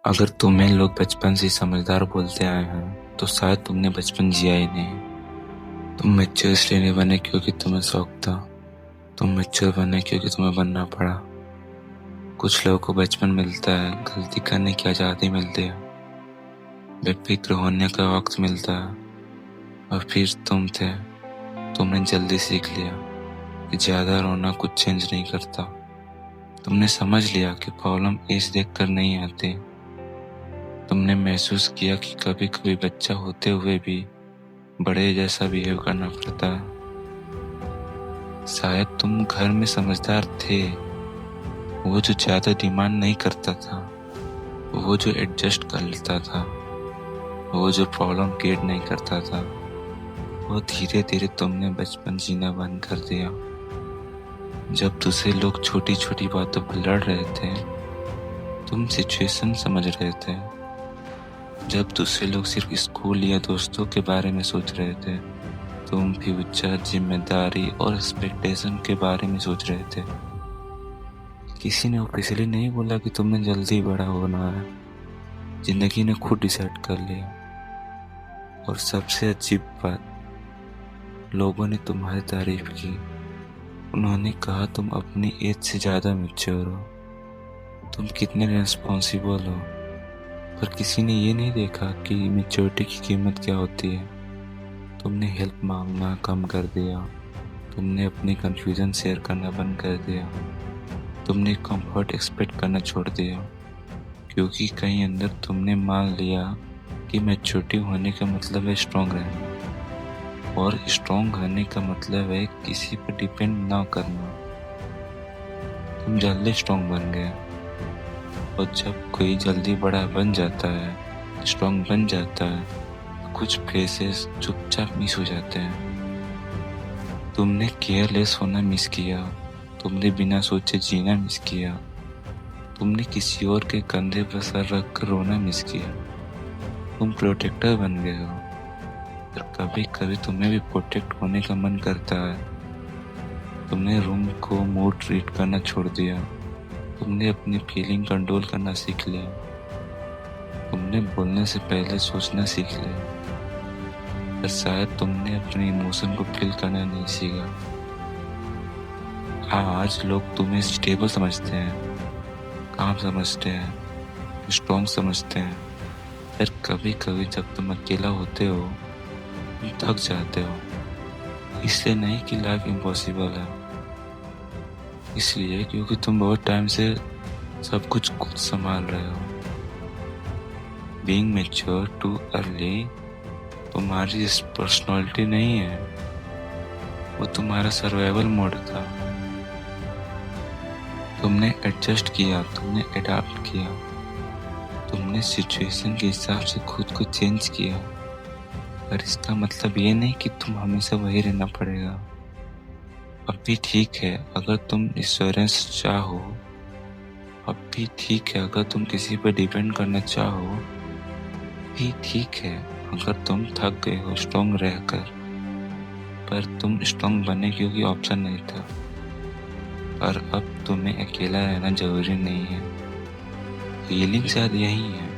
अगर तुम्हें लोग बचपन से समझदार बोलते आए हैं तो शायद तुमने बचपन जिया ही नहीं। तुम मैच्योर इसलिए नहीं बने क्योंकि तुम्हें शौक था। तुम मैच्योर बने क्योंकि तुम्हें बनना पड़ा। कुछ लोगों को बचपन मिलता है, गलती करने की आज़ादी मिलती है, बेफिक्र होने का वक्त मिलता है। और फिर तुम थे, तुमने जल्दी सीख लिया कि ज़्यादा रोना कुछ चेंज नहीं करता। तुमने समझ लिया कि प्रॉब्लम एज देखकर नहीं आती। तुमने महसूस किया कि कभी कभी बच्चा होते हुए भी बड़े जैसा बिहेव करना पड़ता है। शायद तुम घर में समझदार थे, वो जो ज़्यादा डिमांड नहीं करता था, वो जो एडजस्ट कर लेता था, वो जो प्रॉब्लम क्रिएट नहीं करता था। वो धीरे धीरे तुमने बचपन जीना बंद कर दिया। जब दूसरे लोग छोटी छोटी बातों पर लड़ रहे थे, तुम सिचुएशन समझ रहे थे। जब दूसरे लोग सिर्फ स्कूल या दोस्तों के बारे में सोच रहे थे, तुम फ्यूचर, जिम्मेदारी और एक्सपेक्टेशन के बारे में सोच रहे थे। किसी ने ऑफिशियली नहीं बोला कि तुमने जल्दी बड़ा होना है, जिंदगी ने खुद डिसाइड कर लिया। और सबसे अजीब बात, लोगों ने तुम्हारी तारीफ की। उन्होंने कहा तुम अपनी एज से ज़्यादा मैच्योर हो, तुम कितने रिस्पॉन्सिबल हो। पर किसी ने ये नहीं देखा कि मैच्योरिटी की कीमत क्या होती है। तुमने हेल्प मांगना कम कर दिया, तुमने अपनी कन्फ्यूज़न शेयर करना बंद कर दिया, तुमने कंफर्ट एक्सपेक्ट करना छोड़ दिया, क्योंकि कहीं अंदर तुमने मान लिया कि मैच्योरिटी होने का मतलब है स्ट्रांग रहना, और स्ट्रांग रहने का मतलब है किसी पर डिपेंड ना करना। तुम जल्दी स्ट्रांग बन गए, और जब कोई जल्दी बड़ा बन जाता है, स्ट्रांग बन जाता है, तो कुछ फेसेस चुपचाप मिस हो जाते हैं। तुमने केयरलेस होना मिस किया, तुमने बिना सोचे जीना मिस किया, तुमने किसी और के कंधे पर सर रख कर रोना मिस किया। तुम प्रोटेक्टर बन गए हो, पर कभी कभी तुम्हें भी प्रोटेक्ट होने का मन करता है। तुमने रूम को मूड ट्रीट करना छोड़ दिया, तुमने अपनी फीलिंग कंट्रोल करना सीख लिया, तुमने बोलने से पहले सोचना सीख लिया। पर शायद तुमने अपने इमोशन को फील करना नहीं सीखा। आज लोग तुम्हें स्टेबल समझते हैं, काम समझते हैं, स्ट्रॉन्ग समझते हैं। पर कभी कभी जब तुम अकेला होते हो, तुम थक जाते हो। इसलिए नहीं कि लाइफ इम्पॉसिबल है, इसलिए क्योंकि तुम बहुत टाइम से सब कुछ खुद संभाल रहे हो। बीइंग मैच्योर टू अर्ली तुम्हारी पर्सनालिटी नहीं है, वो तुम्हारा सर्वाइवल मोड था। तुमने एडजस्ट किया, तुमने अडॉप्ट किया, तुमने सिचुएशन के हिसाब से खुद को चेंज किया। पर इसका मतलब ये नहीं कि तुम हमेशा वही रहना पड़ेगा। अब भी ठीक है अगर तुम इंश्योरेंस चाहो, अब भी ठीक है अगर तुम किसी पर डिपेंड करना चाहो, भी ठीक है अगर तुम थक गए हो स्ट्रॉन्ग रहकर। पर तुम स्ट्रॉन्ग बने क्योंकि ऑप्शन नहीं था। और अब तुम्हें अकेला रहना जरूरी नहीं है। हीलिंग शायद यही है,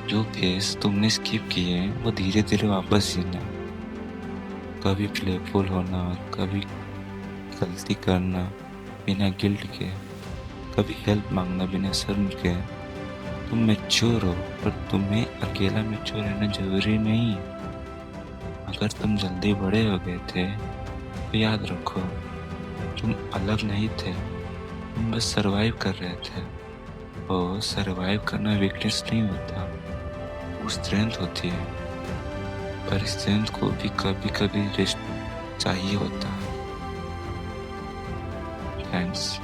जो फेस तुमने स्किप किए हैं वो धीरे धीरे वापस जीना। कभी प्लेफुल होना, कभी गलती करना बिना गिल्ट के, कभी हेल्प मांगना बिना शर्म के। तुम मैच्योर हो, पर तुम्हें अकेला मैच्योर रहना जरूरी नहीं। अगर तुम जल्दी बड़े हो गए थे तो याद रखो, तुम अलग नहीं थे, तुम बस सरवाइव कर रहे थे। और सरवाइव करना वीकनेस नहीं होता, वो स्ट्रेंथ होती है। पर स्ट्रेंथ को भी कभी कभी रेस्ट चाहिए होता है। थैंक्स।